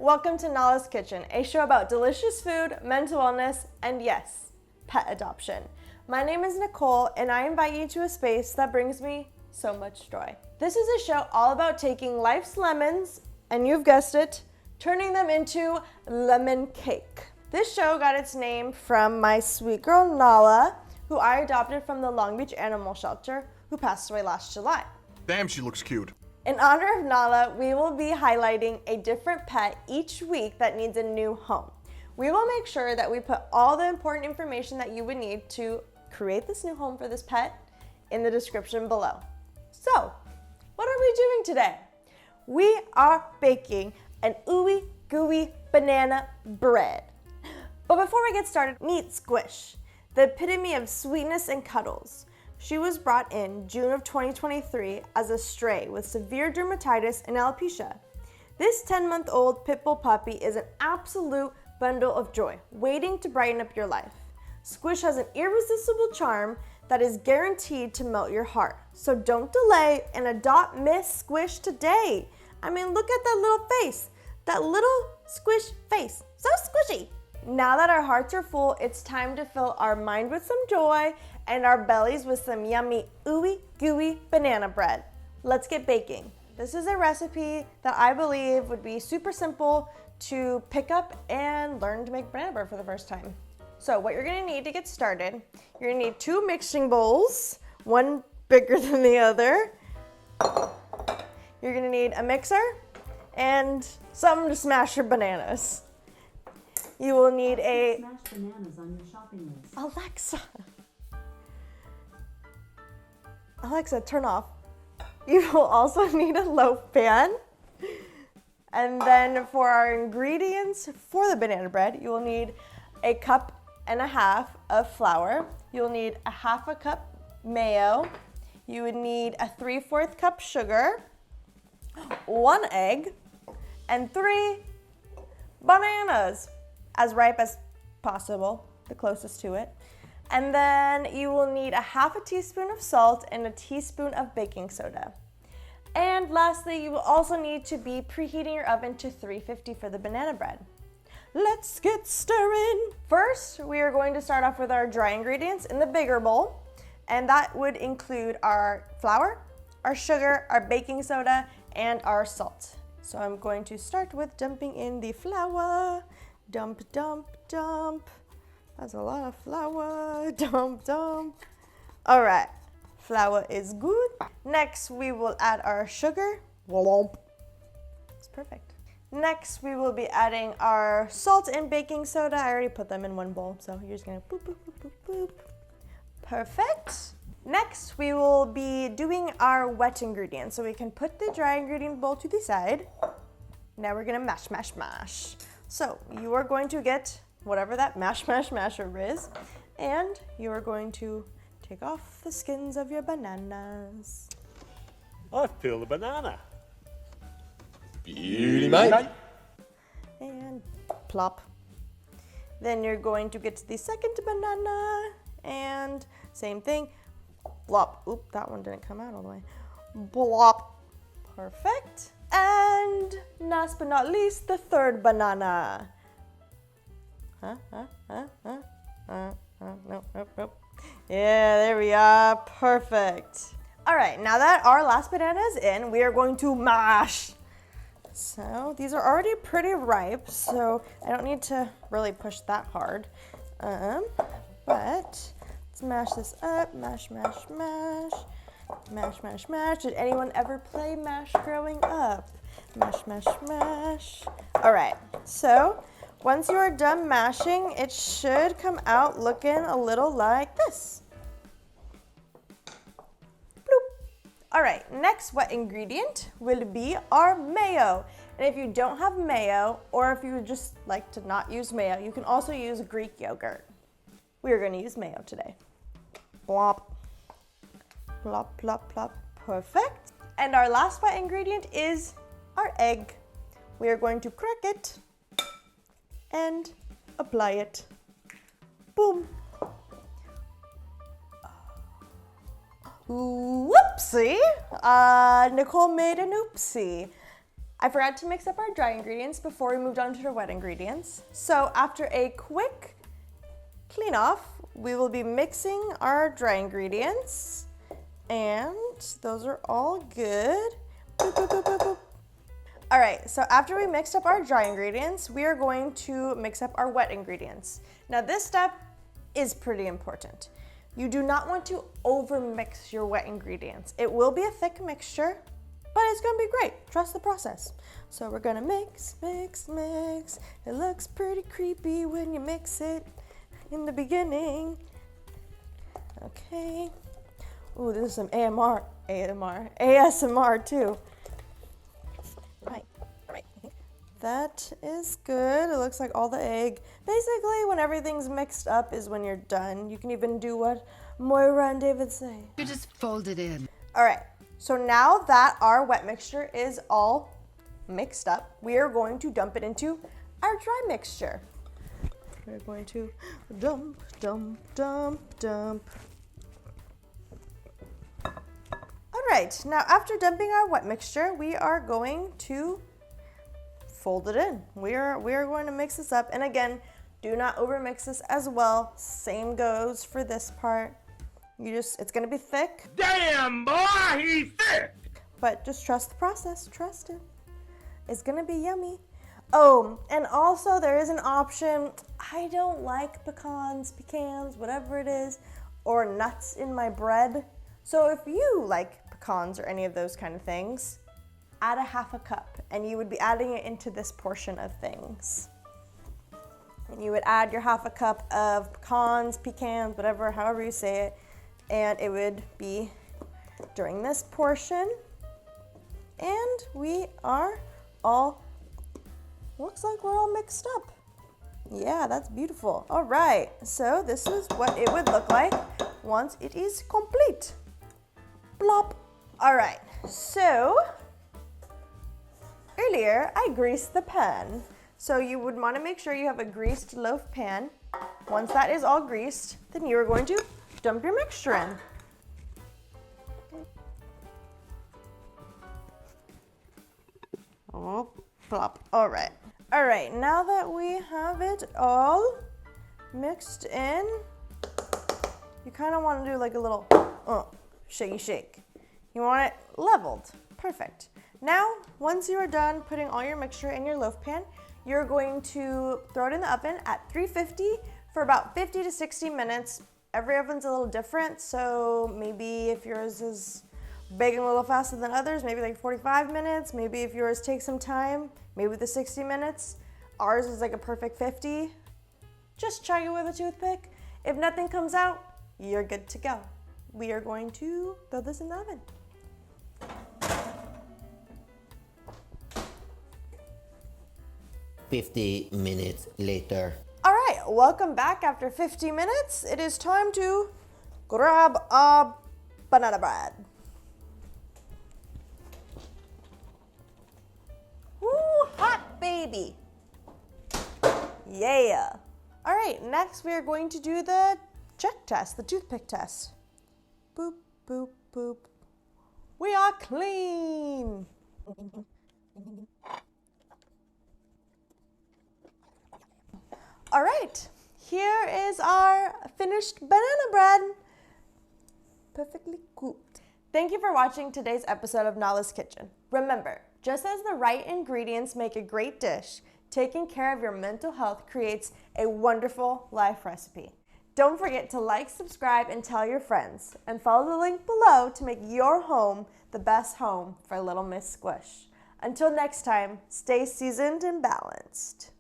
Welcome to Nala's Kitchen, a show about delicious food, mental wellness, and yes, pet adoption. My name is Nicole, and I invite you to a space that brings me so much joy. This is a show all about taking life's lemons, and you've guessed it, turning them into lemon cake. This show got its name from my sweet girl Nala, who I adopted from the Long Beach Animal Shelter, who passed away last July. Damn, she looks cute. In honor of Nala, we will be highlighting a different pet each week that needs a new home. We will make sure that we put all the important information that you would need to create this new home for this pet in the description below. So, what are we doing today? We are baking an Ooey Gooey banana bread. But before we get started, meet Squish, the epitome of sweetness and cuddles. She was brought in June of 2023 as a stray with severe dermatitis and alopecia. This 10-month-old pit bull puppy is an absolute bundle of joy, waiting to brighten up your life. Squish has an irresistible charm that is guaranteed to melt your heart. So don't delay and adopt Miss Squish today. I mean, look at that little face, that little Squish face, so squishy. Now that our hearts are full, it's time to fill our mind with some joy and our bellies with some yummy Ooey Gooey banana bread. Let's get baking. This is a recipe that I believe would be super simple to pick up and learn to make banana bread for the first time. So what you're gonna need to get started, you're gonna need 2 mixing bowls, one bigger than the other. You're gonna need a mixer and something to smash your bananas. You will need a smashed bananas on your shopping list. Alexa, turn off. You will also need a loaf pan. And then for our ingredients for the banana bread, you will need 1.5 cups of flour. You'll need 1/2 cup mayo. You would need a 3/4 cup sugar, 1 egg, and 3 bananas, as ripe as possible, the closest to it. And then you will need 1/2 teaspoon of salt and 1 teaspoon of baking soda. And lastly, you will also need to be preheating your oven to 350 for the banana bread. Let's get stirring. First, we are going to start off with our dry ingredients in the bigger bowl. And that would include our flour, our sugar, our baking soda, and our salt. So I'm going to start with dumping in the flour. Dump, dump, dump. That's a lot of flour. Dump, dump. All right, flour is good. Next, we will add our sugar. Womp. It's perfect. Next, we will be adding our salt and baking soda. I already put them in one bowl, so you're just gonna boop, boop, boop, boop, boop. Perfect. Next, we will be doing our wet ingredients. So we can put the dry ingredient bowl to the side. Now we're gonna mash, mash, mash. So you are going to get whatever that mash, mash, masher is, and you are going to take off the skins of your bananas. I feel the banana. Beauty, mate. And plop. Then you're going to get to the second banana, and same thing, plop. Oop, that one didn't come out all the way. Plop. Perfect. And last but not least, the third banana. Nope. Yeah, there we are. Perfect. All right, now that our last banana is in, we are going to mash. So these are already pretty ripe, so I don't need to really push that hard. But let's mash this up. Mash, mash, mash. Mash, mash, mash. Did anyone ever play mash growing up? Mash, mash, mash. All right, so once you are done mashing, it should come out looking a little like this. Bloop. All right, next wet ingredient will be our mayo. And if you don't have mayo, or if you would just like to not use mayo, you can also use Greek yogurt. We are going to use mayo today. Plop. Plop, plop, plop. Perfect. And our last wet ingredient is our egg. We are going to crack it and apply it. Boom. Whoopsie. Nicole made an oopsie. I forgot to mix up our dry ingredients before we moved on to the wet ingredients. So after a quick clean off, we will be mixing our dry ingredients, and those are all good. Boop, boop, boop, boop, boop. All right, so after we mixed up our dry ingredients, we are going to mix up our wet ingredients. Now this step is pretty important. You do not want to over mix your wet ingredients. It will be a thick mixture, but it's gonna be great. Trust the process. So we're gonna mix, mix, mix. It looks pretty creepy when you mix it in the beginning. Okay. Ooh, this is some ASMR too. Right. That is good. It looks like all the egg. Basically, when everything's mixed up is when you're done. You can even do what Moira and David say. You just fold it in. All right, so now that our wet mixture is all mixed up, we are going to dump it into our dry mixture. We're going to dump, dump, dump, dump. All right, now after dumping our wet mixture, we are going to fold it in. We are going to mix this up, and again, do not overmix this as well. Same goes for this part. It's gonna be thick. Damn, boy, he's thick. But just trust the process, trust it. It's gonna be yummy. Oh, and also there is an option. I don't like pecans, whatever it is, or nuts in my bread. So if you like pecans or any of those kind of things, add a half a cup, and you would be adding it into this portion of things. And you would add your half a cup of pecans, whatever, however you say it, and it would be during this portion. And we are all, looks like we're all mixed up. Yeah, that's beautiful. All right, so this is what it would look like once it is complete. Plop. All right, so earlier I greased the pan. So you would want to make sure you have a greased loaf pan. Once that is all greased, then you are going to dump your mixture in. Oh, plop. All right. All right, now that we have it all mixed in, you kind of want to do like a little shaky shake. You want it leveled. Perfect. Now, once you are done putting all your mixture in your loaf pan, you're going to throw it in the oven at 350 for about 50 to 60 minutes. Every oven's a little different, so maybe if yours is baking a little faster than others, maybe like 45 minutes. Maybe if yours takes some time, maybe the 60 minutes. Ours is like a perfect 50. Just check it with a toothpick. If nothing comes out, you're good to go. We are going to throw this in the oven. $50 minutes later. All right, welcome back after 50 minutes. It is time to grab a banana bread. Woo, hot baby. Yeah. All right, next we are going to do the check test, the toothpick test. Boop, boop, boop. We are clean. All right, here is our finished banana bread. Perfectly cooked. Thank you for watching today's episode of Nala's Kitchen. Remember, just as the right ingredients make a great dish, taking care of your mental health creates a wonderful life recipe. Don't forget to like, subscribe, and tell your friends. And follow the link below to make your home the best home for Little Miss Squish. Until next time, stay seasoned and balanced.